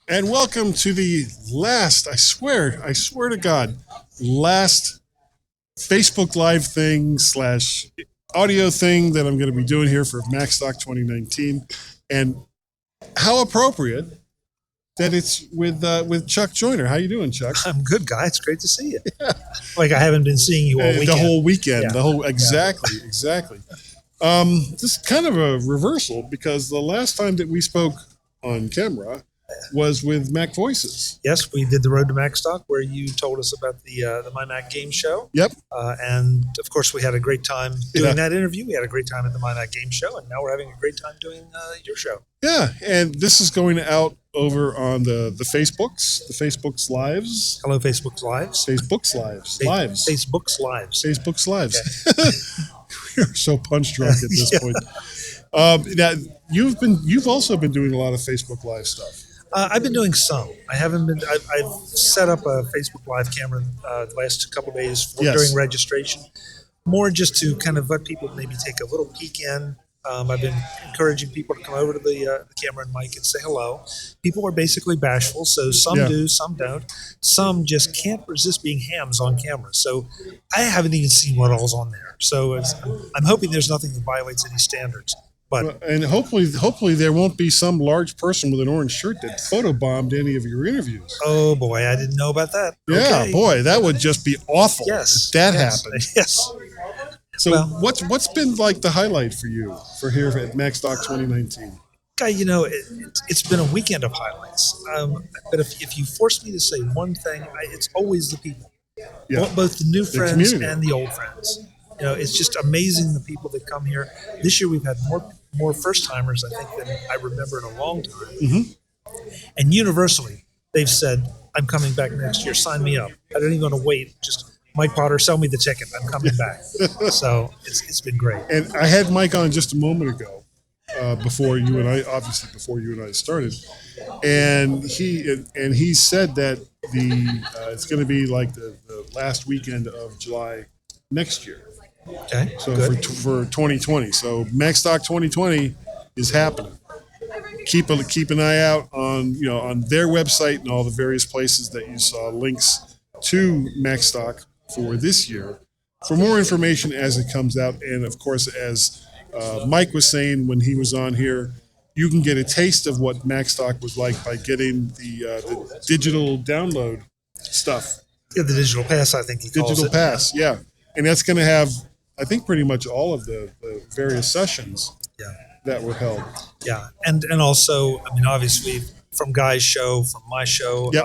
And welcome to the last, I swear to God, last Facebook Live thing slash audio thing that I'm going to be doing here for Macstock 2019. And how appropriate that it's with Chuck Joyner. How you doing, Chuck? I'm good, guy. It's great to see you. Like I haven't been seeing you all weekend. The whole weekend, Yeah. the whole exactly. This is kind of a reversal because the last time that we spoke on camera was with Mac Voices. Yes, we did the Road to Macstock, where you told us about the My Mac Game Show. Yep. And of course, we had a great time doing Yeah. that interview. We had a great time at the My Mac Game Show, and now we're having a great time doing your show. Yeah, and this is going out over on the Facebook's lives, Hello, Facebook's Lives. Facebook's lives. Facebook's Lives. Facebook's lives. We're so punch drunk at this Yeah. point. Now you've also been doing a lot of Facebook Live stuff. I've been doing some. I haven't been. I've set up a Facebook Live camera the last couple of days Yes. during registration, more just to kind of let people maybe take a little peek in. I've been encouraging people to come over to the camera and mic and say hello. People are basically bashful, so some Yeah. do, some don't. Some just can't resist being hams on camera. So I haven't even seen what all's on there. So I'm hoping there's nothing that violates any standards. But And hopefully there won't be some large person with an orange shirt that photobombed any of your interviews. oh boy, I didn't know about that. Yeah, Okay. boy, that would just be awful Yes, if that yes, happened. Yes. So Well- what's been like the highlight for you for here at Macstock 2019? Guy, it's been a weekend of highlights. But if you force me to say one thing, it's always the people. Yeah. Both the new friends community. and the old friends. It's just amazing the people that come here. This year we've had more first timers, I think, than I remember in a long time. Mhm. And universally, they've said, "I'm coming back next year. Sign me up. I don't even want to wait. Just Mike Potter, sell me the ticket. I'm coming back." So it's been great. And I had Mike on just a moment ago, before you and I started, and he said that it's going to be like the last weekend of July next year. Okay, So good. for 2020, so Macstock 2020 is happening. Keep an eye out on their website and all the various places that you saw links to Macstock for this year for more information as it comes out. And of course, as Mike was saying when he was on here, you can get a taste of what Macstock was like by getting the digital download stuff. Yeah, the digital pass, I think he calls Digital it. pass, yeah. And that's going to have, I think, pretty much all of the various sessions Yeah. that were held. Yeah, and also, I mean, obviously, from Guy's show, from my show, Yep.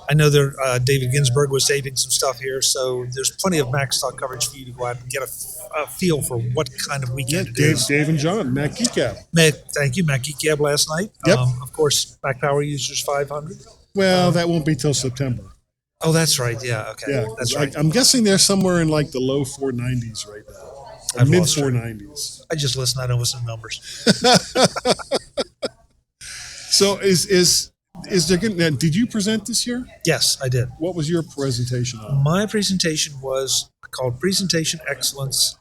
I know there David Ginsburg was taping some stuff here, so there's plenty of Macstock coverage for you to go out and get a feel for what kind of weekend it is. Dave and John, Matt Geekab. Thank you, Matt Geek Gab last night. Yep. Of course, Mac Power Users 500. Well, that won't be till September. Oh, that's right. Yeah, okay. Yeah, That's right. I'm guessing they're somewhere in like the low 490s right now, or I've mid lost track. 490s. I just listen. I don't listen to numbers. So is there good? Now, did you present this year? Yes, I did. What was your presentation on? My presentation was called Presentation Excellence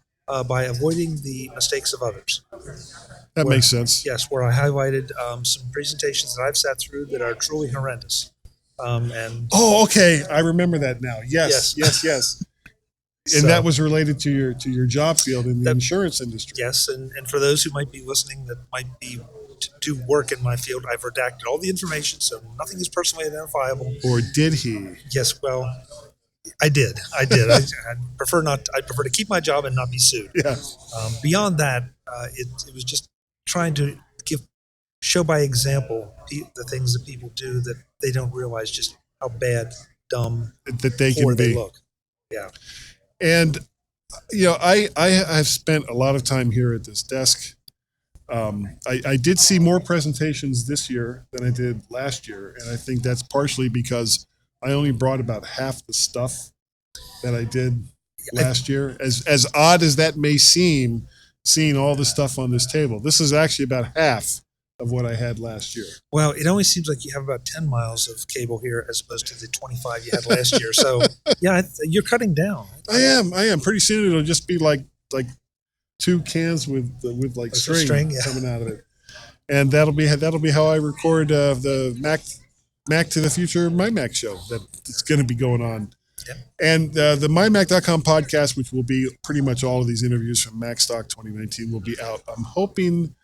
by Avoiding the Mistakes of Others. That makes sense. Yes, where I highlighted some presentations that I've sat through that are truly horrendous. And Oh, okay. I remember that now. Yes. And So- that was related to your job field in the insurance industry. yes, and for those who might be listening that might be to work in my field, I've redacted all the information, so nothing is personally identifiable. Or did he? Yes, well, I did. I'd prefer not. I'd prefer to keep my job and not be sued. Yeah. Beyond that, it was just trying to show by example the things that people do that they don't realize just how bad, dumb, That they poor can they be. look. Yeah. And I have spent a lot of time here at this desk. I did see more presentations this year than I did last year, and I think that's partially because I only brought about half the stuff that I did last year. As odd as that may seem, seeing all the stuff on this table, this is actually about half of what I had last year. Well, it only seems like you have about 10 miles of cable here as opposed to the 25 you had last year. So, yeah, you're cutting down. I am. Pretty soon it'll just be like 2 cans with like With the string, yeah. coming out of it, and that'll be how I record the Mac to the Future My Mac show that's going to be going on. Yep. And the mymac.com podcast, which will be pretty much all of these interviews from Macstock 2019, will be out. I'm hoping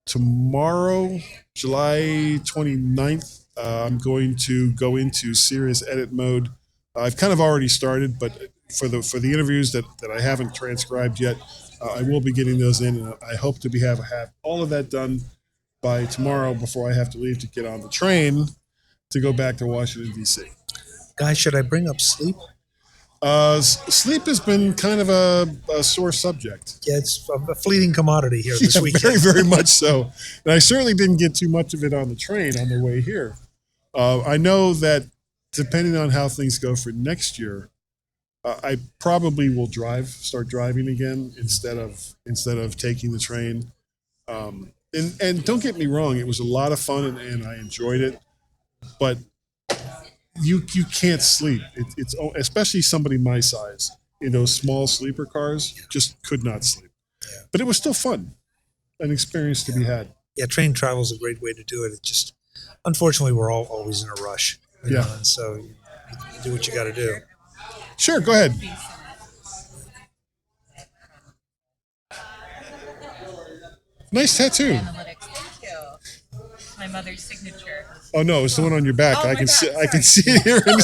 tomorrow, July 29th, I'm going to go into serious edit mode. I've kind of already started, but for the interviews that I haven't transcribed yet, I will be getting those in, and I hope to have all of that done by tomorrow before I have to leave to get on the train to go back to Washington, D.C. Guys, should I bring up sleep? Sleep has been kind of a sore subject. Yeah, it's a fleeting commodity here this weekend. Very, very much so. And I certainly didn't get too much of it on the train on the way here. I know that depending on how things go for next year, I probably will start driving again instead of taking the train. And don't get me wrong, it was a lot of fun and I enjoyed it, but you can't sleep. It's especially somebody my size in those small sleeper cars just could not sleep. Yeah. But it was still fun, an experience to be had. Yeah, train travel is a great way to do it. It just, unfortunately, we're all always in a rush. You know, and so you do what you got to do. Sure, go ahead. Nice tattoo. Analytics. Thank you. My mother's signature. Oh no, it's the one on your back. Oh, I my can God, see. I sorry. can see it here in the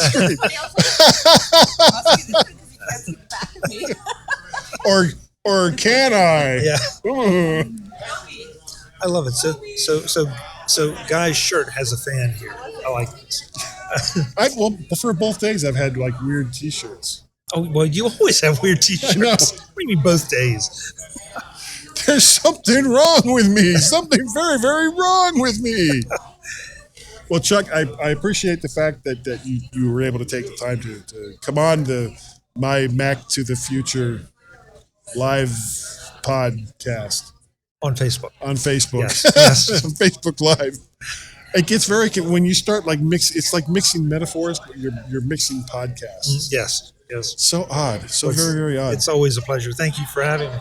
screen. Or can I? Yeah, Ooh. I love it. So, Guy's shirt has a fan here. I like this. Well, for both days, I've had like weird T-shirts. Oh, well, you always have weird T-shirts. I know. What do you mean both days? There's something wrong with me. Something very, very wrong with me. Well, Chuck, I appreciate the fact that you were able to take the time to come on my Mac to the Future live podcast On Facebook. on Facebook. Yes. On Facebook Live. It gets when you start like it's like mixing metaphors, but you're mixing podcasts. Yes. So odd. So Well, very, very odd. It's always a pleasure. Thank you for having me.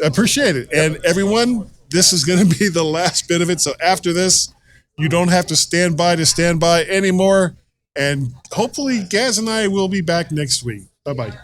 I appreciate it. And everyone, this is going to be the last bit of it. So after this, you don't have to stand by anymore. And hopefully Gaz and I will be back next week. Bye-bye.